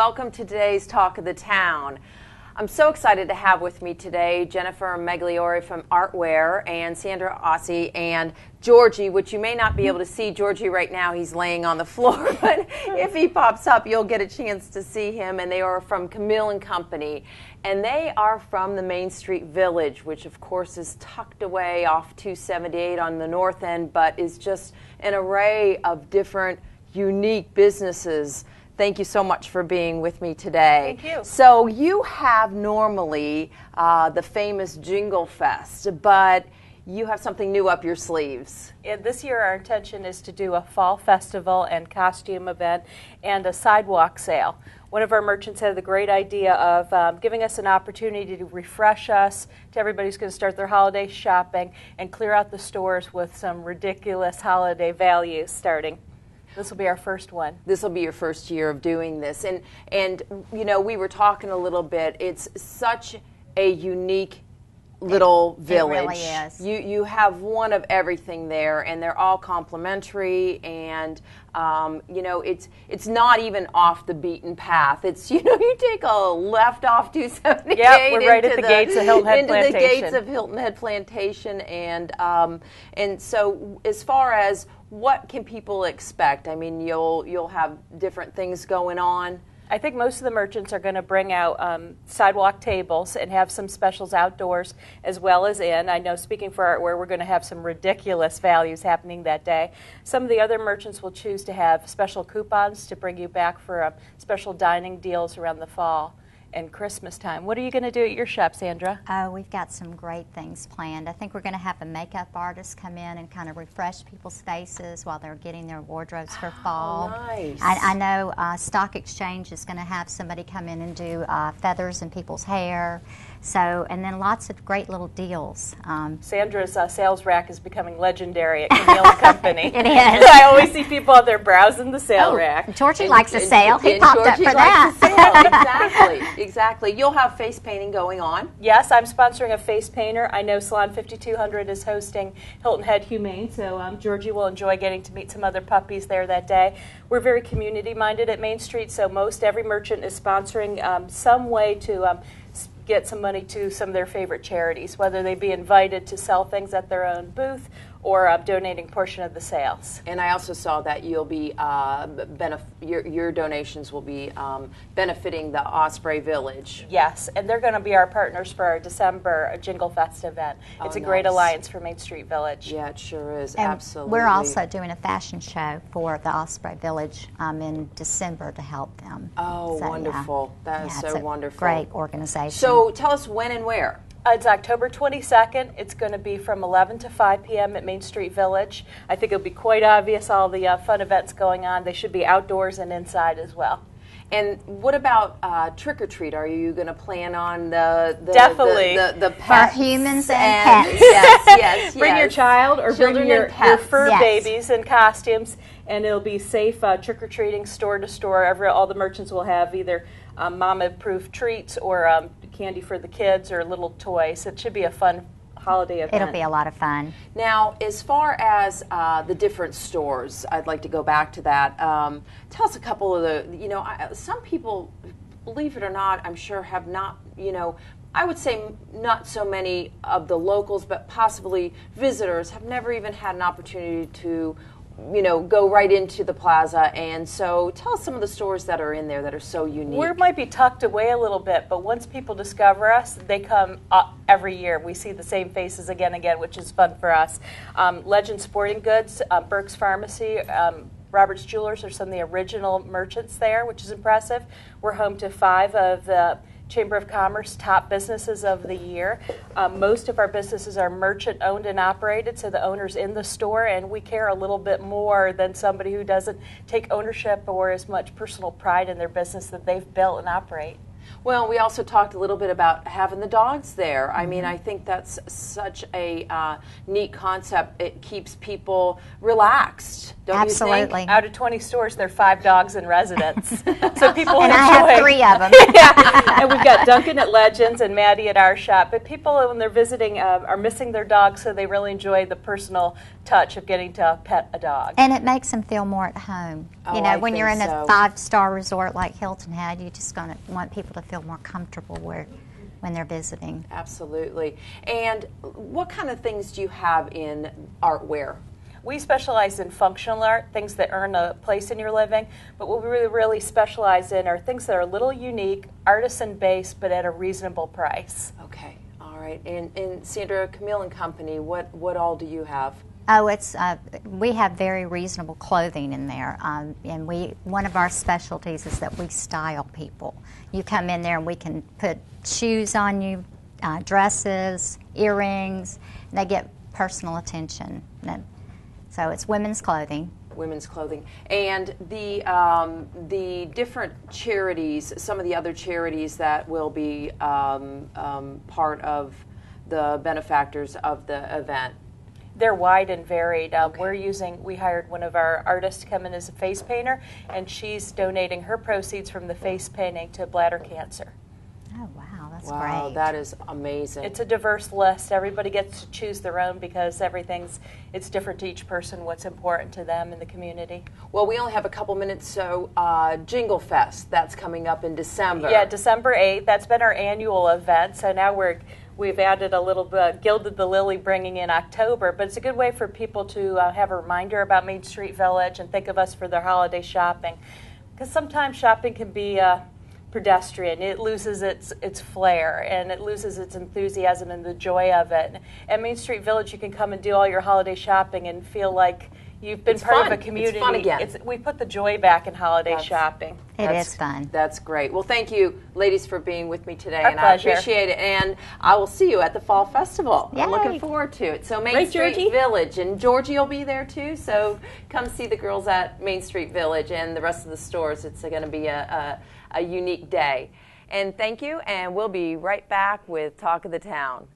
welcome to today's Talk of the Town. I'm so excited to have with me today Jennifer Magliore from Artware and Sandra Ossie and Georgie, which you may not be able to see Georgie right now. He's laying on the floor, but if he pops up, you'll get a chance to see him. And they are from Camille and Company, and they are from the Main Street Village, which of course is tucked away off 278 on the north end, but is just an array of different unique businesses. Thank you so much for being with me today. Thank you. So you have normally the famous Jingle Fest, but you have something new up your sleeves. And this year our intention is to do a fall festival and costume event and a sidewalk sale. One of our merchants had the great idea of giving us an opportunity to refresh us, to everybody who's going to start their holiday shopping, and clear out the stores with some ridiculous holiday values starting. This will be our first one. This will be your first year of doing this. And you know, we were talking a little bit. It's such a unique little village. It really is. You have one of everything there, and they're all complimentary, and you know, it's not even off the beaten path. It's, you know, you take a left off 278. Yep, we're right at the gates of Hilton Head Plantation. Into the gates of Hilton Head Plantation, and so as far as what can people expect? I mean, you'll have different things going on. I think most of the merchants are going to bring out sidewalk tables and have some specials outdoors as well as in. I know, speaking for Artware, we're going to have some ridiculous values happening that day. Some of the other merchants will choose to have special coupons to bring you back for special dining deals around the fall and Christmas time. What are you going to do at your shop, Sandra? Oh, we've got some great things planned. I think we're going to have a makeup artist come in and kind of refresh people's faces while they're getting their wardrobes for fall. Nice. I know Stock Exchange is going to have somebody come in and do feathers in people's hair. So, and then lots of great little deals. Sandra's sales rack is becoming legendary at Camille and Company. It is. I always see people out there browsing the sale rack. Georgie likes a sale. He popped up for that. Exactly. You'll have face painting going on. Yes, I'm sponsoring a face painter. I know Salon 5200 is hosting Hilton Head Humane, so Georgie will enjoy getting to meet some other puppies there that day. We're very community-minded at Main Street, so most every merchant is sponsoring some way to get some money to some of their favorite charities, whether they be invited to sell things at their own booth or donating a portion of the sales. And I also saw that you'll be your donations will be benefiting the Osprey Village. Yes, and they're going to be our partners for our December Jingle Fest event. It's a great alliance for Main Street Village. Yeah, it sure is. And absolutely. we're also doing a fashion show for the Osprey Village in December to help them. Oh, so, wonderful. Yeah. That is so wonderful. Great organization. So tell us when and where. It's October 22nd. It's going to be from 11 to 5 p.m. at Main Street Village. I think it'll be quite obvious all the fun events going on. They should be outdoors and inside as well. And what about trick or treat? Are you going to plan on definitely the pets? For humans and pets. Yes. Bring your child or Children bring your fur yes. babies in costumes, and it'll be safe trick or treating store to store. All the merchants will have either mama-approved treats or candy for the kids or little toys. It should be a fun holiday event. It'll be a lot of fun. Now, as far as the different stores, I'd like to go back to that. Tell us a couple of some people, believe it or not, I'm sure have not, I would say not so many of the locals, but possibly visitors have never even had an opportunity to go right into the plaza. And so tell us some of the stores that are in there that are so unique. We might be tucked away a little bit, but once people discover us, they come every year. We see the same faces again and again, which is fun for us. Legend Sporting Goods, Burke's Pharmacy, Robert's Jewelers are some of the original merchants there, which is impressive. We're home to 5 of the Chamber of Commerce top businesses of the year. Most of our businesses are merchant owned and operated, so the owner's in the store, and we care a little bit more than somebody who doesn't take ownership or as much personal pride in their business that they've built and operate. Well, we also talked a little bit about having the dogs there. I mean, I think that's such a neat concept. It keeps people relaxed, don't you think? Absolutely. Out of 20 stores, there are 5 dogs in residence. So people and enjoy. I have 3 of them. Yeah. And we've got Duncan at Legends and Maddie at our shop. But people, when they're visiting, are missing their dogs, so they really enjoy the personal touch of getting to pet a dog. And it makes them feel more at home. Oh, You know, I when you're in think a so. 5-star resort like Hilton had, you're just going to want people to feel more comfortable when they're visiting. Absolutely. And what kind of things do you have in artware? We specialize in functional art, things that earn a place in your living, but what we really specialize in are things that are a little unique, artisan-based, but at a reasonable price. Okay, all right. And Sandra, Camille and Company, what all do you have? Oh, it's we have very reasonable clothing in there, and one of our specialties is that we style people. You come in there and we can put shoes on you, dresses, earrings, and they get personal attention. So it's women's clothing. Women's clothing. And the different charities, some of the other charities that will be part of the benefactors of the event. They're wide and varied. We hired one of our artists to come in as a face painter, and she's donating her proceeds from the face painting to bladder cancer. Oh, wow, that's Wow, great. that is amazing. It's a diverse list. Everybody gets to choose their own because it's different to each person what's important to them in the community. Well, we only have a couple minutes, so Jingle Fest, that's coming up in December. Yeah, December 8th. That's been our annual event. So now we've added a little bit, gilded the lily, bringing in October. But it's a good way for people to have a reminder about Main Street Village and think of us for their holiday shopping. Because sometimes shopping can be pedestrian. It loses its flair and it loses its enthusiasm and the joy of it. At Main Street Village, you can come and do all your holiday shopping and feel like you've been part of a community. It's fun again. We put the joy back in holiday shopping. It is fun. That's great. Well, thank you, ladies, for being with me today. Our and pleasure. I appreciate it. And I will see you at the Fall Festival. I'm Yay. looking forward to it. So Main Right, Street Georgie? Village. And Georgie will be there, too. So come see the girls at Main Street Village and the rest of the stores. It's going to be a unique day. And thank you. And we'll be right back with Talk of the Town.